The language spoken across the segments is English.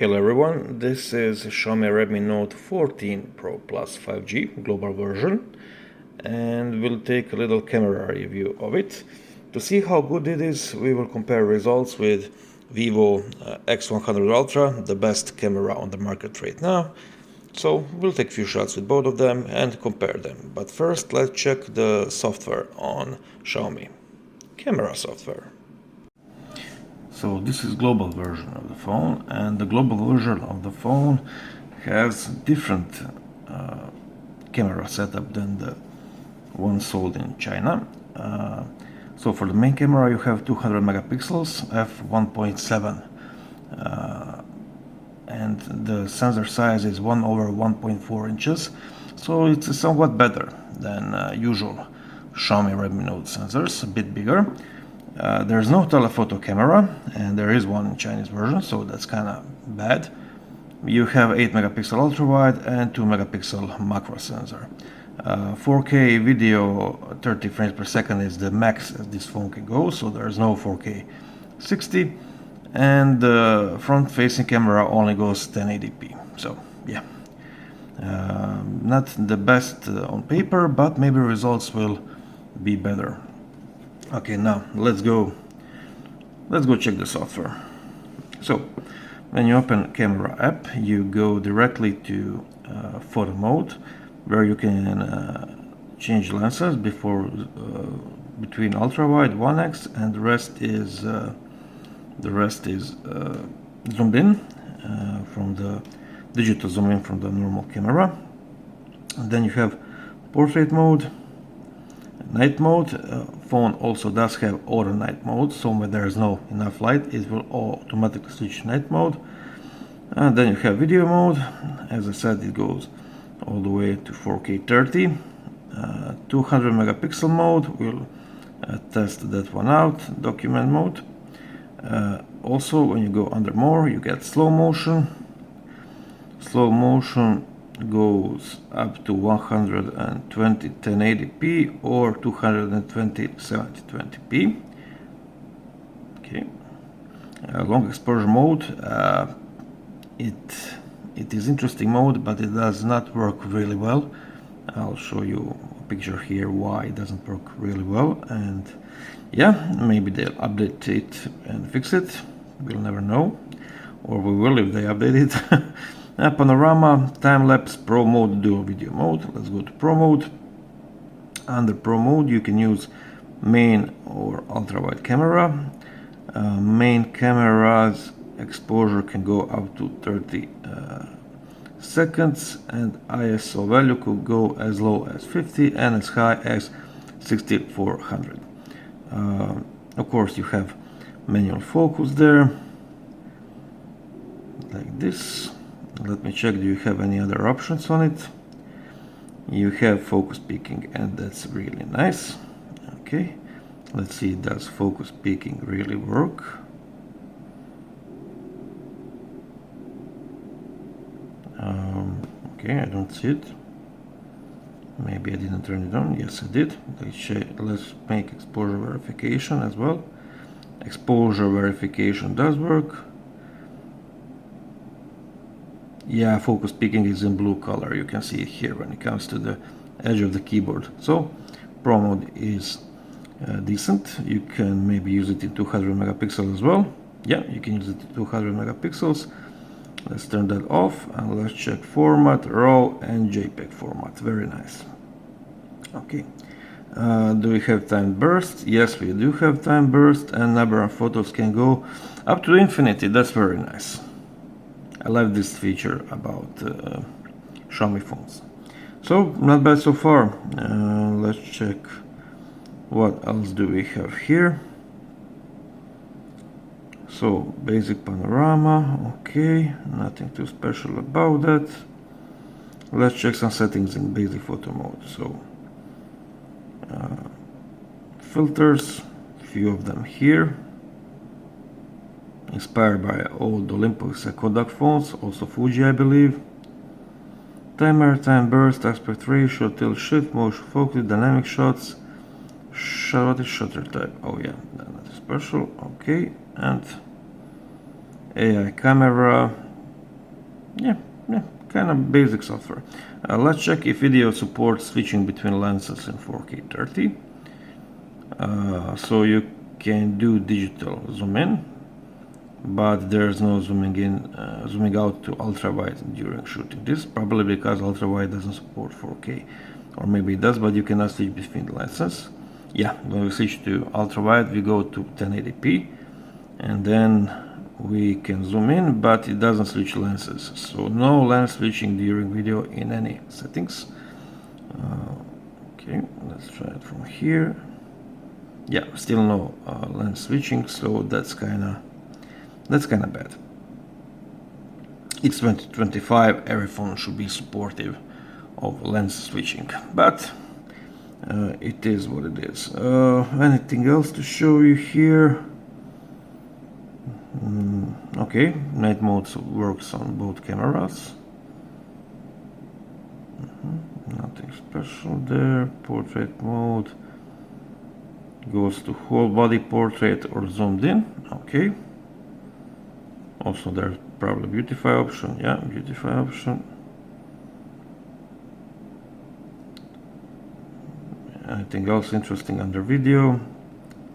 Hello everyone, this is Xiaomi Redmi Note 14 Pro Plus 5G global version, and we'll take a little camera review of it. To see how good it is, we will compare results with vivo x100 Ultra, the best camera on the market right now. So we'll take a few shots with both of them and compare them. But first let's check the software on Xiaomi. Camera software. So this is global version of the phone, and the global version of the phone has different camera setup than the one sold in China. So for the main camera you have 200 megapixels f1.7 and the sensor size is 1/1.4 inches, so it's somewhat better than usual Xiaomi Redmi Note sensors, a bit bigger. There's no telephoto camera, and there is one in Chinese version, so that's kind of bad. You have 8 megapixel ultra wide and 2 megapixel macro sensor. 4K video 30 frames per second is the max this phone can go, so there's no 4K 60, and the front facing camera only goes 1080p. So yeah, not the best on paper, but maybe results will be better. Okay, now let's go check the software. So when you open camera app, you go directly to photo mode, where you can change lenses between ultra wide 1x, and the rest is zoomed in from the digital zoom in from the normal camera. And then you have portrait mode, night mode. Phone also does have auto night mode, so when there is no enough light it will automatically switch night mode. And then you have video mode. As I said, it goes all the way to 4K 30. 200 megapixel mode, we'll test that one out. Document mode. Also, when you go under more, you get slow motion. Slow motion goes up to 120 1080p or 220 720p. Okay. Long exposure mode. It is interesting mode, but it does not work really well. I'll show you a picture here why it doesn't work really well, and yeah, maybe they'll update it and fix it. We'll never know, or we will if they update it. Panorama, time-lapse, pro mode, dual video mode. Let's go to pro mode. Under pro mode you can use main or ultra-wide camera. Main camera's exposure can go up to 30 seconds, and ISO value could go as low as 50 and as high as 6400. Of course you have manual focus there, like this. Let me check, do you have any other options on it? You have focus peaking, and that's really nice. Okay, let's see, does focus peaking really work? Okay, I don't see it. Maybe I didn't turn it on. Yes, I did. Let's make exposure verification as well. Exposure verification does work. Yeah, focus peaking is in blue color. You can see it here when it comes to the edge of the keyboard. So pro mode is decent. You can maybe use it in 200 megapixels as well. Yeah, you can use it in 200 megapixels. Let's turn that off and let's check format, RAW and JPEG format. Very nice. Okay. Do we have time burst? Yes, we do have time burst, and number of photos can go up to infinity. That's very nice. I love this feature about Xiaomi phones. So not bad so far. Let's check what else do we have here. So basic panorama, okay, nothing too special about that. Let's check some settings in basic photo mode. So filters, few of them here, inspired by old Olympus Kodak phones, also Fuji I believe. Timer, time burst, aspect ratio, tilt shift, motion focus, dynamic shots, shutter type. Oh yeah, not special. Okay, and AI camera, yeah, kind of basic software. Let's check if video supports switching between lenses in 4K 30. So you can do digital zoom in, but there's no zooming out to ultra wide during shooting. This is probably because ultra wide doesn't support 4K, or maybe it does, but you cannot switch between lenses. Yeah, when we switch to ultra wide, we go to 1080p, and then we can zoom in, but it doesn't switch lenses. So no lens switching during video in any settings. Okay, let's try it from here. Yeah, still no lens switching, so that's kind of bad. It's 2025, every phone should be supportive of lens switching, but it is what it is. Anything else to show you here? Okay, night mode works on both cameras. Nothing special there. Portrait mode goes to whole body portrait or zoomed in. Okay. Also there's probably beautify option. Yeah, beautify option. Anything else interesting under video?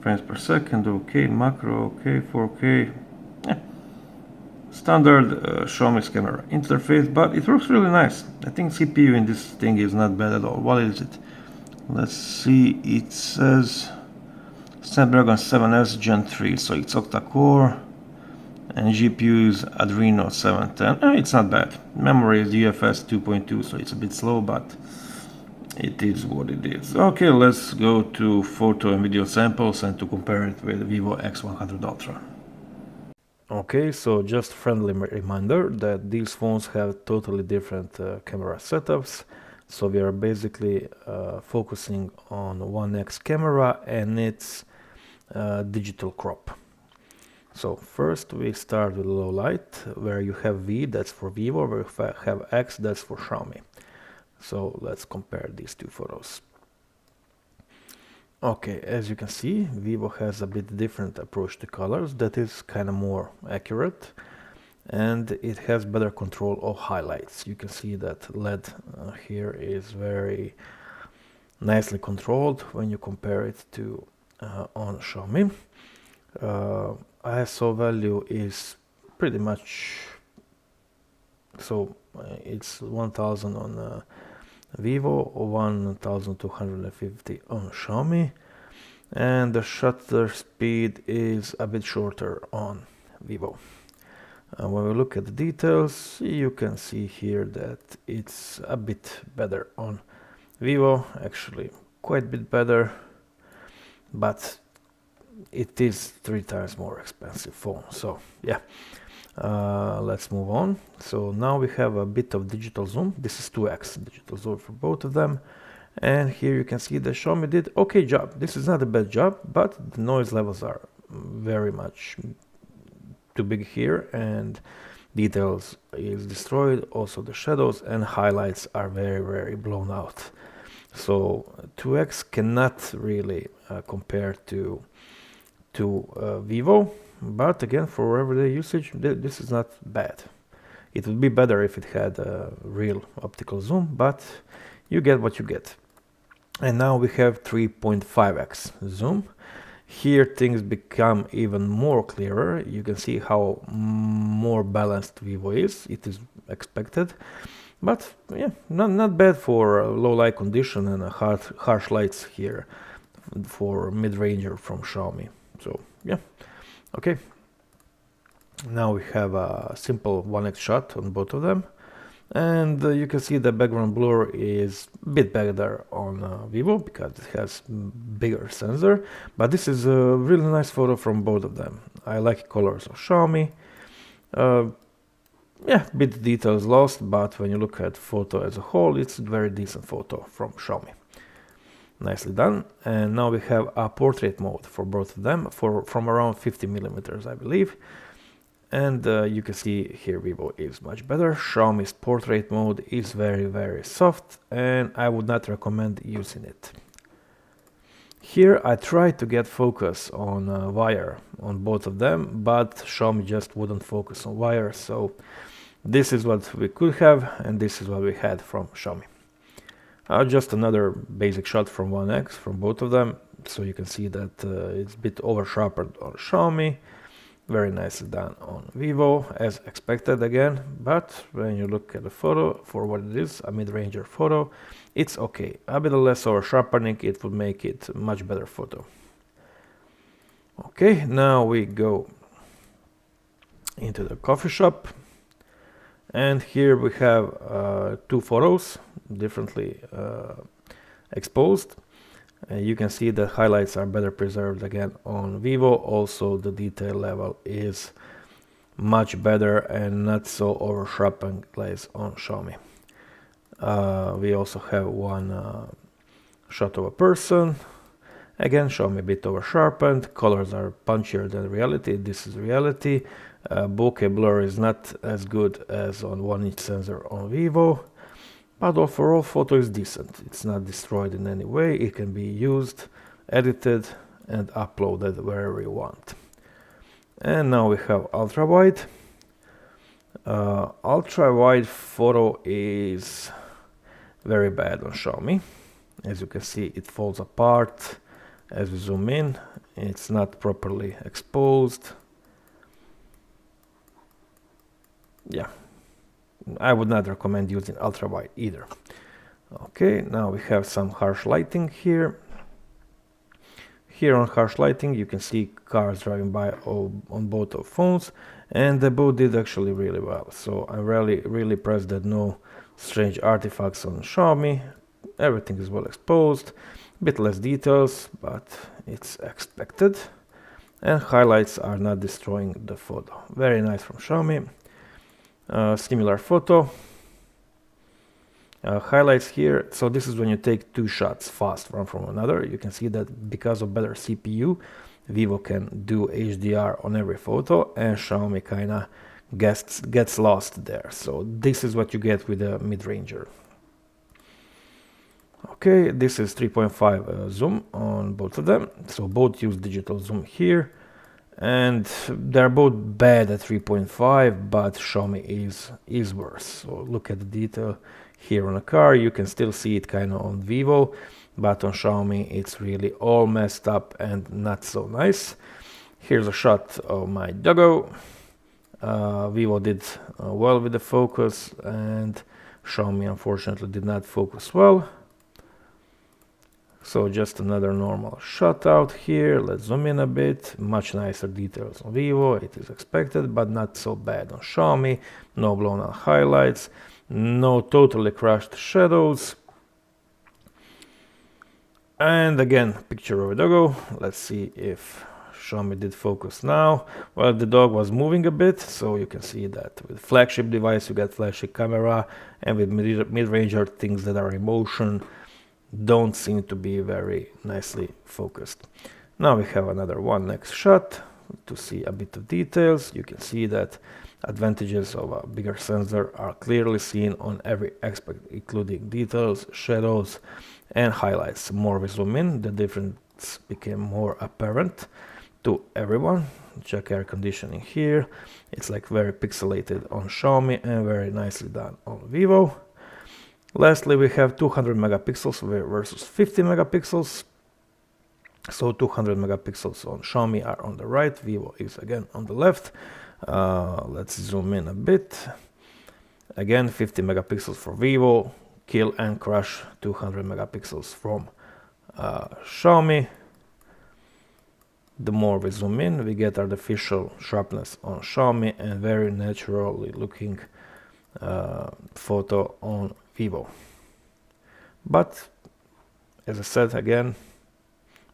Frames per second, okay. Macro, okay. 4K. Yeah. Standard Xiaomi's camera interface, but it works really nice. I think CPU in this thing is not bad at all. What is it? Let's see. It says Snapdragon 7S Gen 3, so it's octa-core, and GPU is Adreno 710. It's not bad. Memory is UFS 2.2, so it's a bit slow, but it is what it is. Okay, let's go to photo and video samples and to compare it with vivo X100 Ultra. Okay, so just friendly reminder that these phones have totally different camera setups. So we are basically focusing on 1x camera and its digital crop. So first we start with low light, where you have V, that's for Vivo, where you have X, that's for Xiaomi. So let's compare these two photos. Okay, as you can see, Vivo has a bit different approach to colors that is kind of more accurate, and it has better control of highlights. You can see that LED here is very nicely controlled when you compare it to on Xiaomi. ISO value is pretty much, so it's 1000 on Vivo, 1250 on Xiaomi, and the shutter speed is a bit shorter on Vivo. When we look at the details, you can see here that it's a bit better on Vivo, actually quite a bit better, but it is 3 times more expensive phone. So yeah, let's move on. So now we have a bit of digital zoom. This is 2x digital zoom for both of them, and here you can see that Xiaomi did okay job. This is not a bad job, but the noise levels are very much too big here, and details is destroyed. Also the shadows and highlights are very blown out. So 2x cannot really compare to Vivo, but again, for everyday usage, this is not bad. It would be better if it had a real optical zoom, but you get what you get. And now we have 3.5x zoom. Here things become even more clearer. You can see how more balanced Vivo is. It is expected, but yeah, not bad for low light condition and harsh lights here for mid-ranger from Xiaomi. So yeah, okay. Now we have a simple 1x shot on both of them, and you can see the background blur is a bit better on Vivo because it has bigger sensor, but this is a really nice photo from both of them. I like colors of Xiaomi. Yeah, bit details lost, but when you look at photo as a whole, it's a very decent photo from Xiaomi. Nicely done. And now we have a portrait mode for both of them from around 50 millimeters, I believe. And you can see here Vivo is much better. Xiaomi's portrait mode is very soft, and I would not recommend using it. Here I tried to get focus on wire on both of them, but Xiaomi just wouldn't focus on wire, so This is what we could have, and this is what we had from Xiaomi. Just another basic shot from 1X from both of them, so you can see that it's a bit over sharpened on Xiaomi, very nicely done on Vivo, as expected again, but when you look at the photo for what it is, a mid-ranger photo, it's okay. A bit less over sharpening, it would make it a much better photo. Okay, now we go into the coffee shop, and here we have two photos differently exposed. You can see the highlights are better preserved again on Vivo. Also the detail level is much better and not so over sharpened like on Xiaomi. We also have one shot of a person. Again, Xiaomi a bit over sharpened. Colors are punchier than reality. This is reality. Bokeh blur is not as good as on 1-inch sensor on Vivo, but overall photo is decent. It's not destroyed in any way. It can be used, edited, and uploaded wherever you want. And now we have ultra wide. Ultra wide photo is very bad on Xiaomi. As you can see, it falls apart as we zoom in. It's not properly exposed. Yeah, I would not recommend using ultra wide either. Okay, now we have some harsh lighting here. Here on harsh lighting you can see cars driving by on both of phones, and the both did actually really well. So I'm really impressed that no strange artifacts on Xiaomi. Everything is well exposed, a bit less details, but it's expected. And highlights are not destroying the photo. Very nice from Xiaomi. Similar photo. Highlights here. So this is when you take two shots fast one from another. You can see that because of better CPU, Vivo can do HDR on every photo, and Xiaomi kinda gets lost there. So this is what you get with a mid-ranger. Okay, this is 3.5 zoom on both of them. So both use digital zoom here. And they're both bad at 3.5, but Xiaomi is worse. So look at the detail here on a car. You can still see it kind of on Vivo, but on Xiaomi it's really all messed up and not so nice. Here's a shot of my doggo. Vivo did well with the focus, and Xiaomi unfortunately did not focus well. So just another normal shot out here. Let's zoom in a bit. Much nicer details on Vivo, it is expected, but not so bad on Xiaomi. No blown out highlights, no totally crushed shadows. And again, picture of a doggo. Let's see if Xiaomi did focus now. Well, the dog was moving a bit, so you can see that with flagship device you get flagship camera, and with mid-ranger things that are in motion don't seem to be very nicely focused. Now we have another one next shot to see a bit of details. You can see that advantages of a bigger sensor are clearly seen on every aspect, including details, shadows, and highlights. More we zoom in, the difference became more apparent to everyone. Check air conditioning here. It's like very pixelated on Xiaomi and very nicely done on Vivo. Lastly, we have 200 megapixels versus 50 megapixels. So 200 megapixels on Xiaomi are on the right, Vivo is again on the left. Let's zoom in a bit. Again, 50 megapixels for Vivo, kill and crush 200 megapixels from Xiaomi. The more we zoom in, we get artificial sharpness on Xiaomi and very naturally looking photo on Vivo. But as I said again,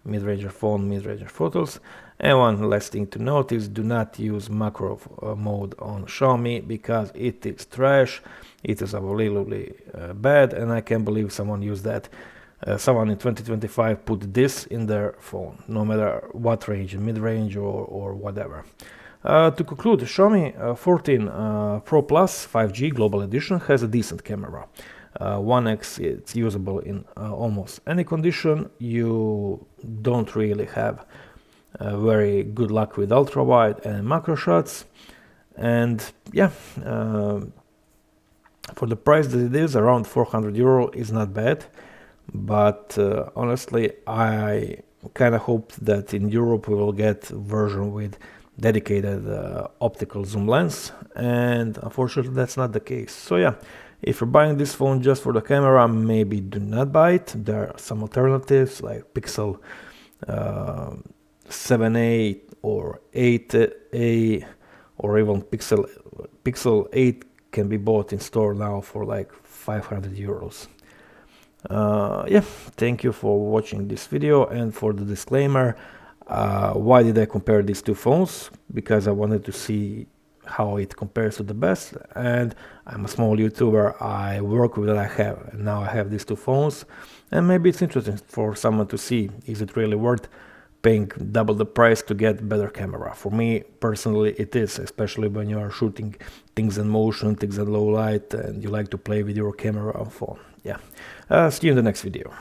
mid-ranger phone, mid-ranger photos. And one last thing to note is do not use macro mode on Xiaomi because it is trash. It is unbelievably bad, and I can't believe someone used that. Someone in 2025 put this in their phone, no matter what range, mid-range or whatever. To conclude, Xiaomi 14 Pro Plus 5G Global Edition has a decent camera. 1X, it's usable in almost any condition. You don't really have very good luck with ultra-wide and macro shots. And yeah, for the price that it is, around 400 euro is not bad. But honestly, I kind of hope that in Europe we will get a version with dedicated optical zoom lens, and unfortunately that's not the case. So yeah, if you're buying this phone just for the camera, maybe do not buy it. There are some alternatives like Pixel 7a or 8a, or even Pixel 8 can be bought in store now for like 500 euros. Yeah, thank you for watching this video. And for the disclaimer, why did I compare these two phones? Because I wanted to see how it compares to the best, and I'm a small YouTuber, I work with what I have, and now I have these two phones, and maybe it's interesting for someone to see, is it really worth paying double the price to get better camera? For me personally it is, especially when you are shooting things in motion, things in low light, and you like to play with your camera on phone. Yeah, see you in the next video.